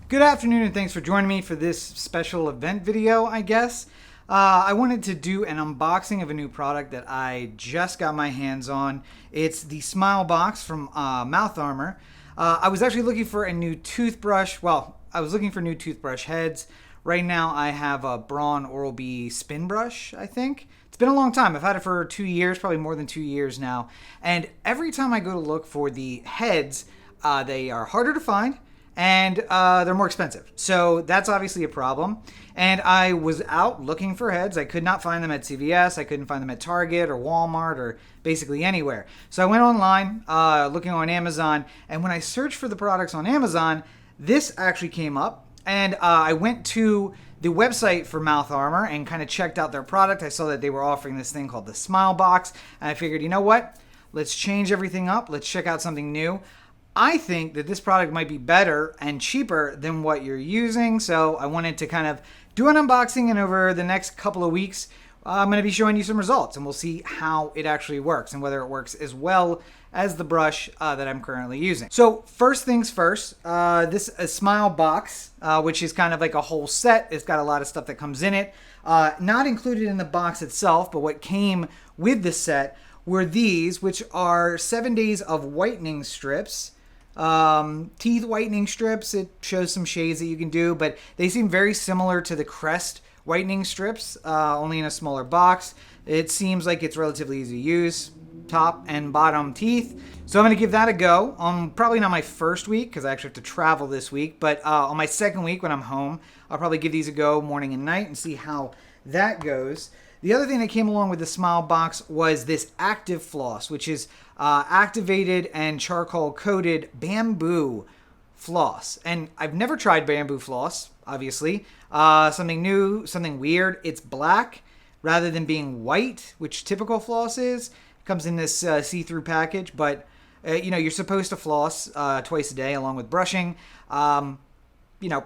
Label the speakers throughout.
Speaker 1: Good afternoon and thanks for joining me for this special event video, I guess. I wanted to do an unboxing of a new product that I just got my hands on. It's the Smile Box from MouthArmor. I was actually looking for a new toothbrush. Well, I was looking for new toothbrush heads. Right now I have a Braun Oral-B spin brush, I think. It's been a long time. I've had it for 2 years, probably more than 2 years now. And every time I go to look for the heads, they are harder to find and they're more expensive. So that's obviously a problem. And I was out looking for heads. I could not find them at CVS. I couldn't find them at Target or Walmart or basically anywhere. So I went online, looking on Amazon. And when I searched for the products on Amazon, this actually came up. And I went to the website for MouthArmor and kind of checked out their product. I saw that they were offering this thing called the Smile Box. And I figured, you know what? Let's change everything up. Let's check out something new. I think that this product might be better and cheaper than what you're using, so I wanted to kind of do an unboxing, and over the next couple of weeks, I'm going to be showing you some results, and we'll see how it actually works and whether it works as well as the brush that I'm currently using. So first things first, this is a Smile Box, which is kind of like a whole set. It's got a lot of stuff that comes in it. Not included in the box itself, but what came with the set were these, which are 7 days of whitening strips. Teeth whitening strips. It shows some shades that you can do, but they seem very similar to the Crest whitening strips, only in a smaller box. It seems like it's relatively easy to use, top and bottom teeth. So I'm going to give that a go on probably not my first week because I actually have to travel this week, but on my second week when I'm home, I'll probably give these a go morning and night and see how that goes. The other thing that came along with the Smile Box was this active floss, which is activated and charcoal coated bamboo floss. And I've never tried bamboo floss, obviously. Something new, something weird. It's black rather than being white, which typical floss is. It comes in this see-through package, but you're supposed to floss twice a day along with brushing.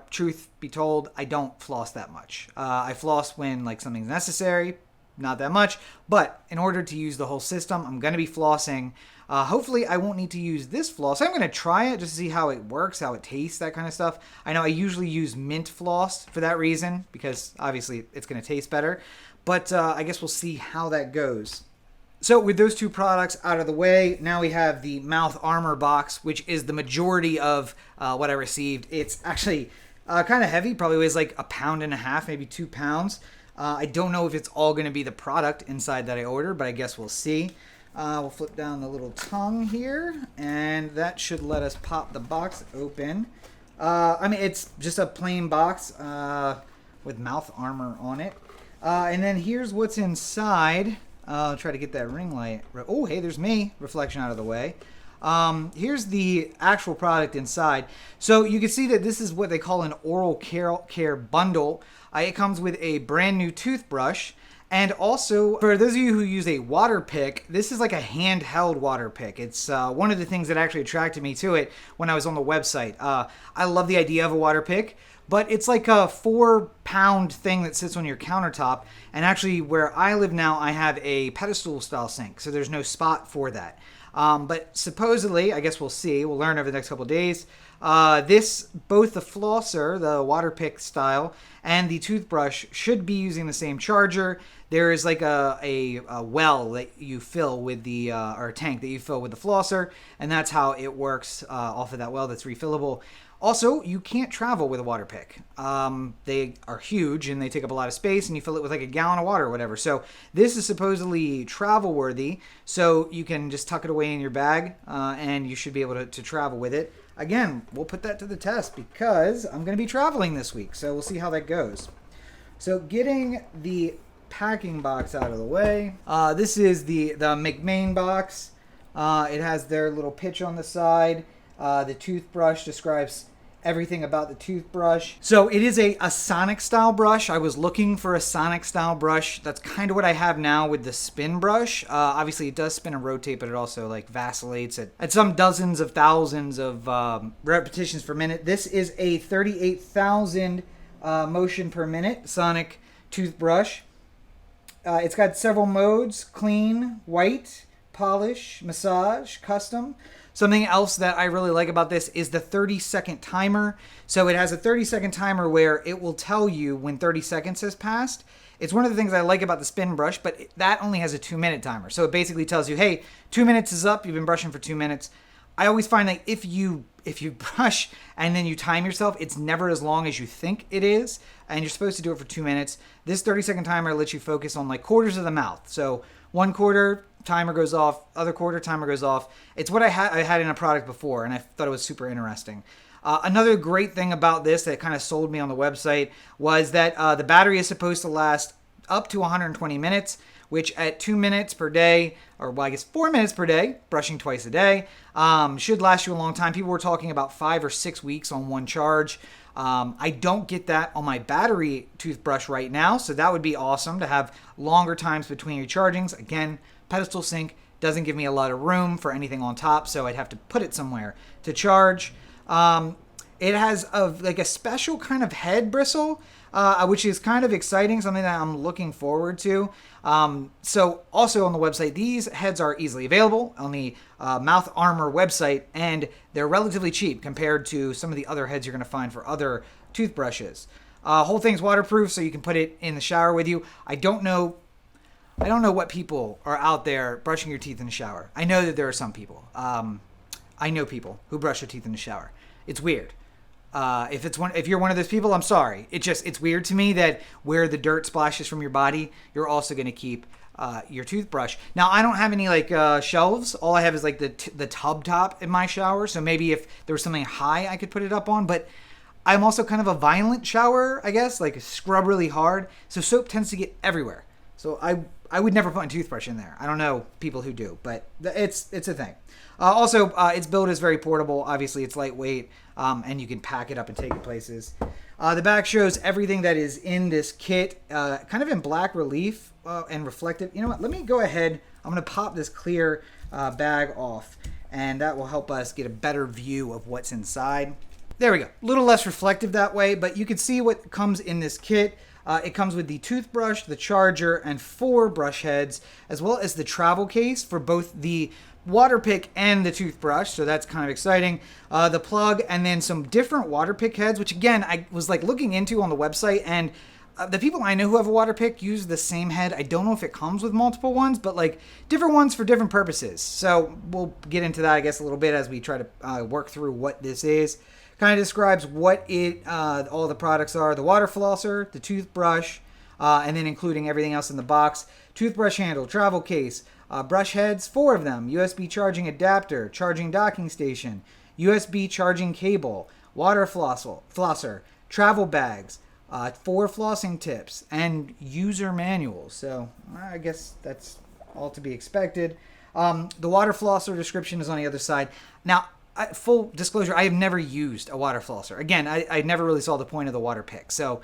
Speaker 1: Truth be told, I don't floss that much. I floss when something's necessary, not that much, but in order to use the whole system, I'm going to be flossing. Hopefully I won't need to use this floss. I'm going to try it just to see how it works, how it tastes, that kind of stuff. I know I usually use mint floss for that reason, because obviously it's going to taste better, but I guess we'll see how that goes. So with those two products out of the way, now we have the MouthArmor box, which is the majority of what I received. It's actually kind of heavy, probably weighs like 1.5 pounds, maybe 2 pounds. I don't know if it's all going to be the product inside that I ordered, but I guess we'll see. We'll flip down the little tongue here, and that should let us pop the box open. It's just a plain box with MouthArmor on it. And then here's what's inside. I'll try to get that ring light. Oh, hey, there's me. Reflection out of the way. Here's the actual product inside. So you can see that this is what they call an oral care bundle. It comes with a brand new toothbrush. And also, for those of you who use a water pick, this is like a handheld water pick. It's one of the things that actually attracted me to it when I was on the website. I love the idea of a water pick, but it's like a 4-pound thing that sits on your countertop. And actually, where I live now, I have a pedestal style sink, so there's no spot for that. But supposedly, I guess we'll see, we'll learn over the next couple of days, both the flosser, the water pick style, and the toothbrush should be using the same charger. There is like a well that you fill with the, or a tank that you fill with the flosser, and that's how it works off of that well that's refillable. Also, you can't travel with a water pick. They are huge and they take up a lot of space, and you fill it with like a gallon of water or whatever. So this is supposedly travel worthy, so you can just tuck it away in your bag and you should be able to travel with it. Again, we'll put that to the test because I'm going to be traveling this week, so we'll see how that goes. So getting the packing box out of the way, this is the McMain box. It has their little pitch on the side. The toothbrush describes everything about the toothbrush. So it is a sonic style brush. I was looking for a sonic style brush. That's kind of what I have now with the spin brush. Obviously it does spin and rotate, but it also vacillates at some dozens of thousands of repetitions per minute. This is a 38,000 motion per minute sonic toothbrush. It's got several modes: clean, white, polish, massage, custom. Something else that I really like about this is the 30-second timer. So it has a 30-second timer where it will tell you when 30 seconds has passed. It's one of the things I like about the spin brush, but that only has a 2-minute timer. So it basically tells you, hey, 2 minutes is up. You've been brushing for 2 minutes. I always find that if you brush and then you time yourself, it's never as long as you think it is, and you're supposed to do it for 2 minutes. This 30-second timer lets you focus on like quarters of the mouth. So 1 quarter, timer goes off. Other quarter, timer goes off. It's what I had in a product before, and I thought it was super interesting. Another great thing about this that kind of sold me on the website was that the battery is supposed to last up to 120 minutes, which at 2 minutes per day, or well, I guess 4 minutes per day, brushing twice a day, should last you a long time. People were talking about 5 or 6 weeks on one charge. I don't get that on my battery toothbrush right now, so that would be awesome to have longer times between your chargings. Again, pedestal sink doesn't give me a lot of room for anything on top, so I'd have to put it somewhere to charge. It has like a special kind of head bristle, which is kind of exciting, something that I'm looking forward to. So also on the website, these heads are easily available on the MouthArmor website, and they're relatively cheap compared to some of the other heads you're going to find for other toothbrushes. Whole thing's waterproof, so you can put it in the shower with you. I don't know what people are out there brushing your teeth in the shower. I know that there are some people. I know people who brush their teeth in the shower. It's weird. If you're one of those people, I'm sorry. It's weird to me that where the dirt splashes from your body, you're also going to keep your toothbrush. Now, I don't have any like shelves. All I have is like the tub top in my shower. So maybe if there was something high, I could put it up on. But I'm also kind of a violent shower, I guess, like scrub really hard. So soap tends to get everywhere. So I would never put a toothbrush in there. I don't know people who do, but it's a thing. Also, its build is very portable. Obviously, it's lightweight, and you can pack it up and take it places. The back shows everything that is in this kit, kind of in black relief and reflective. You know what? Let me go ahead. I'm going to pop this clear bag off, and that will help us get a better view of what's inside. There we go. A little less reflective that way, but you can see what comes in this kit. It comes with the toothbrush, the charger, and 4 brush heads, as well as the travel case for both the water pick and the toothbrush, so that's kind of exciting. The plug, and then some different water pick heads, which again, I was like looking into on the website, and the people I know who have a water pick use the same head. I don't know if it comes with multiple ones, but like different ones for different purposes. So we'll get into that, I guess, a little bit as we try to work through what this is. Kind of describes what all the products are: the water flosser, the toothbrush, and then including everything else in the box. Toothbrush handle, travel case, brush heads, 4 of them, USB charging adapter, charging docking station, USB charging cable, water flosser, travel bags, 4 flossing tips, and user manuals. So I guess that's all to be expected. The water flosser description is on the other side. Now, full disclosure, I have never used a water flosser. Again, I never really saw the point of the water pick. So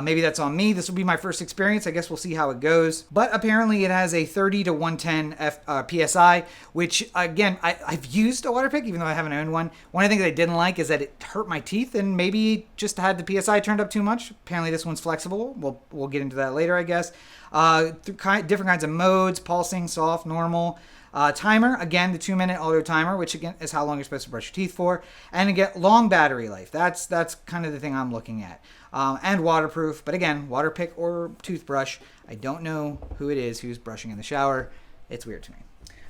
Speaker 1: maybe that's on me. This will be my first experience. I guess we'll see how it goes. But apparently it has a 30 to 110 PSI, which again, I've used a water pick, even though I haven't owned one. One of the things I didn't like is that it hurt my teeth and maybe just had the PSI turned up too much. Apparently this one's flexible. We'll get into that later, I guess. Different kinds of modes: pulsing, soft, normal. Timer, again, the 2-minute auto timer, which again is how long you're supposed to brush your teeth for. And again, long battery life. That's kind of the thing I'm looking at. And waterproof, but again, water pick or toothbrush. I don't know who it is who's brushing in the shower. It's weird to me.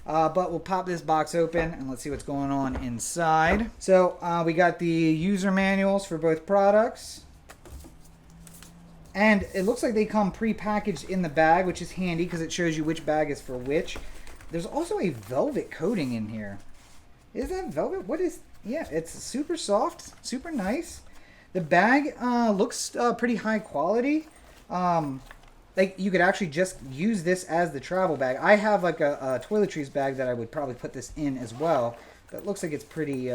Speaker 1: But we'll pop this box open and let's see what's going on inside. So we got the user manuals for both products. And it looks like they come pre-packaged in the bag, which is handy because it shows you which bag is for which. There's also a velvet coating in here. Is that velvet? What is... Yeah, it's super soft, super nice. The bag looks pretty high quality. Like you could actually just use this as the travel bag. I have like a toiletries bag that I would probably put this in as well. But it looks like it's pretty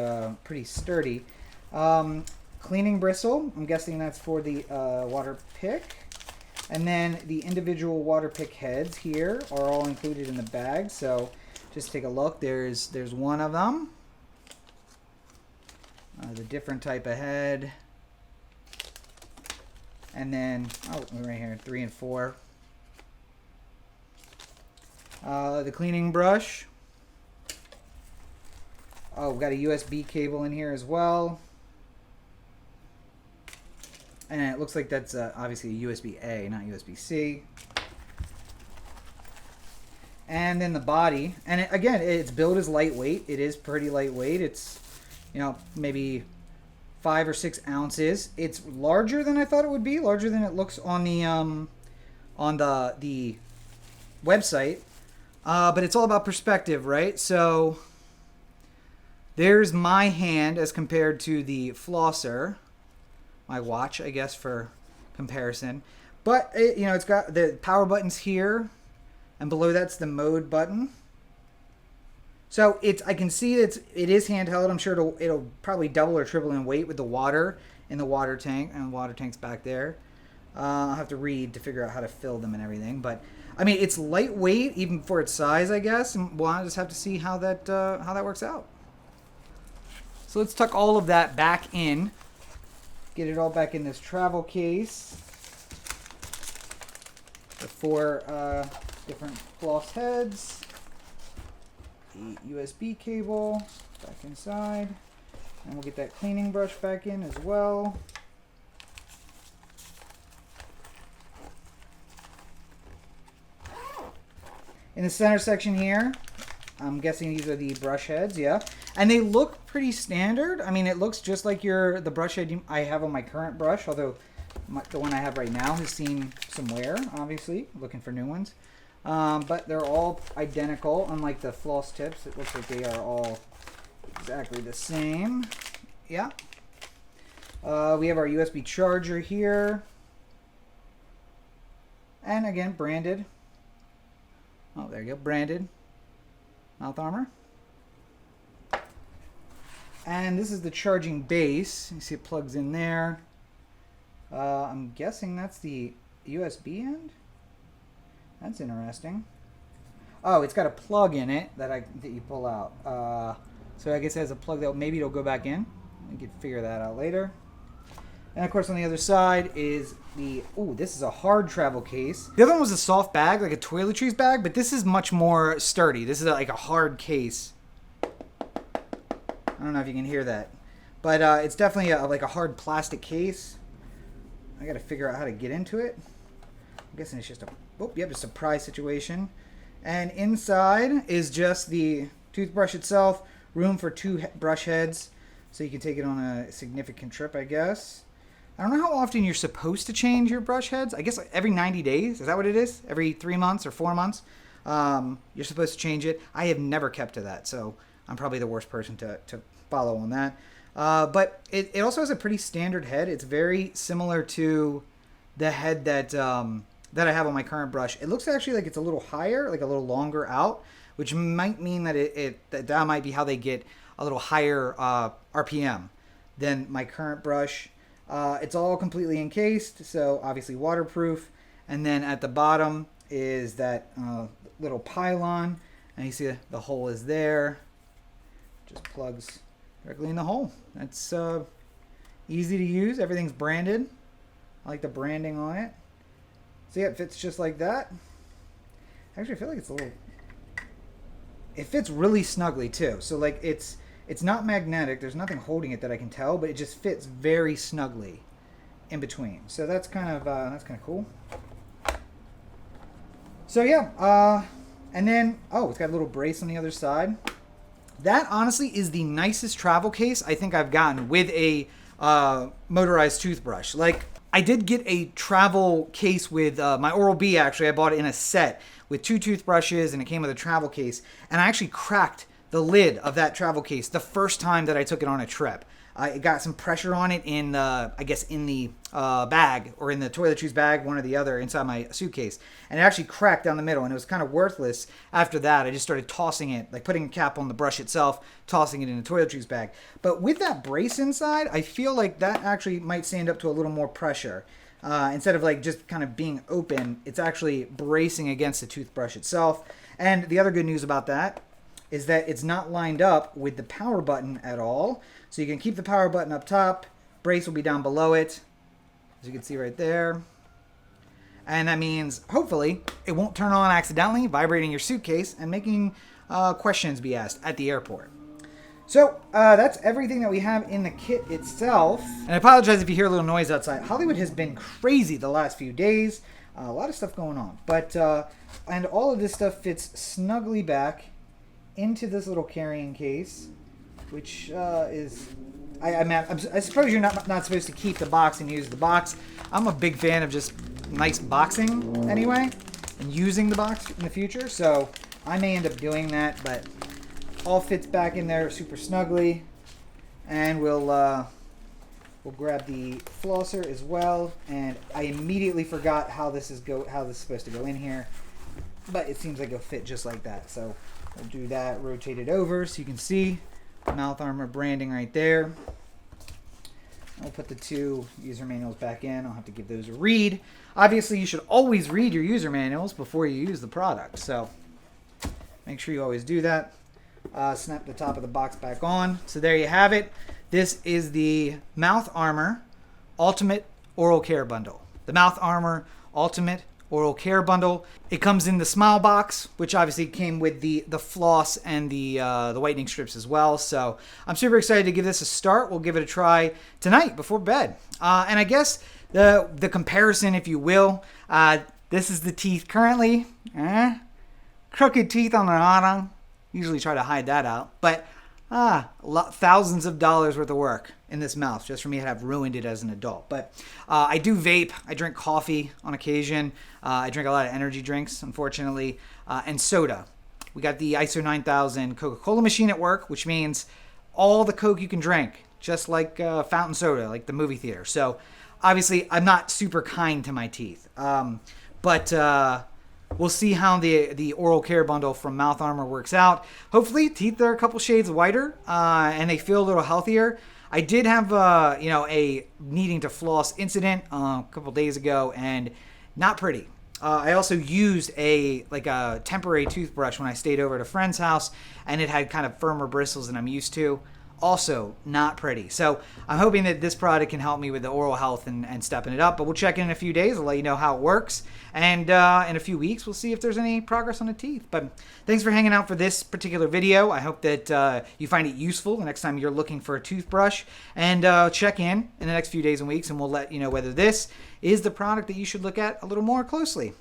Speaker 1: sturdy. Cleaning bristle. I'm guessing that's for the water pick. And then the individual water pick heads here are all included in the bag. So just take a look. There's one of them. The different type of head. And then, right here, 3 and 4. The cleaning brush. Oh, we've got a USB cable in here as well. And it looks like that's obviously a USB-A, not USB-C. And then the body. And again, its build is lightweight. It is pretty lightweight. It's, you know, maybe 5 or 6 ounces. It's larger than I thought it would be. Larger than it looks on the website. But it's all about perspective, right? So there's my hand as compared to the flosser. My watch, I guess, for comparison. But, you know, it's got the power buttons here. And below that's the mode button. So I can see it is handheld. I'm sure it'll probably double or triple in weight with the water in the water tank. And the water tank's back there. I'll have to read to figure out how to fill them and everything. But, I mean, it's lightweight even for its size, I guess. And we'll just have to see how that works out. So let's tuck all of that back in. Get it all back in this travel case. The 4 different floss heads. The USB cable back inside. And we'll get that cleaning brush back in as well. In the center section here, I'm guessing these are the brush heads, yeah. And they look pretty standard. I mean, it looks just like the brush head I have on my current brush, although the one I have right now has seen some wear, obviously. Looking for new ones. But they're all identical, unlike the floss tips. It looks like they are all exactly the same. Yeah. We have our USB charger here. And again, branded. Oh, there you go, branded. MouthArmor. And this is the charging base. You see it plugs in there. I'm guessing that's the USB end. That's interesting. Oh, it's got a plug in it that you pull out. So I guess it has a plug that maybe it'll go back in. We can figure that out later. And of course on the other side is this is a hard travel case. The other one was a soft bag, like a toiletries bag, but this is much more sturdy. This is like a hard case. I don't know if you can hear that. But it's definitely like a hard plastic case. I gotta figure out how to get into it. I'm guessing it's just a surprise situation. And inside is just the toothbrush itself, room for 2 brush heads, so you can take it on a significant trip, I guess. I don't know how often you're supposed to change your brush heads. I guess like every 90 days. Is that what it is? Every 3 months or 4 months? You're supposed to change it. I have never kept to that, so I'm probably the worst person to follow on that. But it also has a pretty standard head. It's very similar to the head that I have on my current brush. It looks actually like it's a little higher, like a little longer out, which might mean that that might be how they get a little higher RPM than my current brush. It's all completely encased, so obviously waterproof. And then at the bottom is that little pylon, and you see the hole is there. Just plugs directly in the hole. That's easy to use. Everything's branded. I like the branding on it. So yeah, it fits just like that. Actually, I feel like it's a little... It fits really snugly too. So like it's not magnetic. There's nothing holding it that I can tell, but it just fits very snugly in between. So that's kind of cool. So yeah, and then it's got a little brace on the other side. That honestly is the nicest travel case I think I've gotten with a motorized toothbrush. Like, I did get a travel case with my Oral-B, actually. I bought it in a set with 2 toothbrushes, and it came with a travel case. And I actually cracked the lid of that travel case the first time that I took it on a trip. It got some pressure on it in the bag, or in the toiletries bag, one or the other, inside my suitcase. And it actually cracked down the middle, and it was kind of worthless after that. I just started tossing it, like putting a cap on the brush itself, tossing it in the toiletries bag. But with that brace inside, I feel like that actually might stand up to a little more pressure. Instead of like just kind of being open, it's actually bracing against the toothbrush itself. And the other good news about that is that it's not lined up with the power button at all. So you can keep the power button up top. Brace will be down below it, as you can see right there. And that means, hopefully, it won't turn on accidentally, vibrating your suitcase and making questions be asked at the airport. So that's everything that we have in the kit itself. And I apologize if you hear a little noise outside. Hollywood has been crazy the last few days. A lot of stuff going on. But and all of this stuff fits snugly back into this little carrying case, which is... I suppose you're not supposed to keep the box and use the box. I'm a big fan of just nice boxing anyway, and using the box in the future. So I may end up doing that, but all fits back in there super snugly. And we'll grab the flosser as well. And I immediately forgot how this is supposed to go in here, but it seems like it'll fit just like that. So we'll do that. Rotate it over so you can see. MouthArmor branding right there. I'll put the 2 user manuals back in. I'll have to give those a read. Obviously, you should always read your user manuals before you use the product, so make sure you always do that. Snap the top of the box back on. So there you have it. This is the MouthArmor Ultimate Oral Care Bundle. The MouthArmor Ultimate Oral Care Bundle. It comes in the Smile box, which obviously came with the floss and the whitening strips as well. So I'm super excited to give this a start. We'll give it a try tonight before bed. And I guess the comparison, if you will, this is the teeth currently. Crooked teeth on the bottom. Usually try to hide that out, but thousands of dollars worth of work in this mouth just for me to have ruined it as an adult. But I do vape. I drink coffee on occasion. I drink a lot of energy drinks, unfortunately, and soda. We got the ISO 9000 Coca-Cola machine at work, which means all the Coke you can drink, just like fountain soda, like the movie theater. So obviously, I'm not super kind to my teeth, but we'll see how the oral care bundle from MouthArmor works out. Hopefully, teeth are a couple shades whiter and they feel a little healthier. I did have a needing to floss incident a couple days ago, and not pretty. I also used a temporary toothbrush when I stayed over at a friend's house, and it had kind of firmer bristles than I'm used to. Also, not pretty. So I'm hoping that this product can help me with the oral health and stepping it up. But we'll check in a few days. I'll let you know how it works. And in a few weeks, we'll see if there's any progress on the teeth. But thanks for hanging out for this particular video. I hope that you find it useful the next time you're looking for a toothbrush. And check in the next few days and weeks, and we'll let you know whether this is the product that you should look at a little more closely.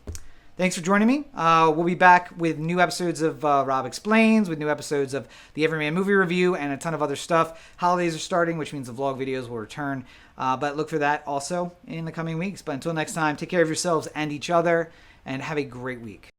Speaker 1: Thanks for joining me. We'll be back with new episodes of Rob Explains, with new episodes of the Everyman Movie Review, and a ton of other stuff. Holidays are starting, which means the vlog videos will return. But look for that also in the coming weeks. But until next time, take care of yourselves and each other, and have a great week.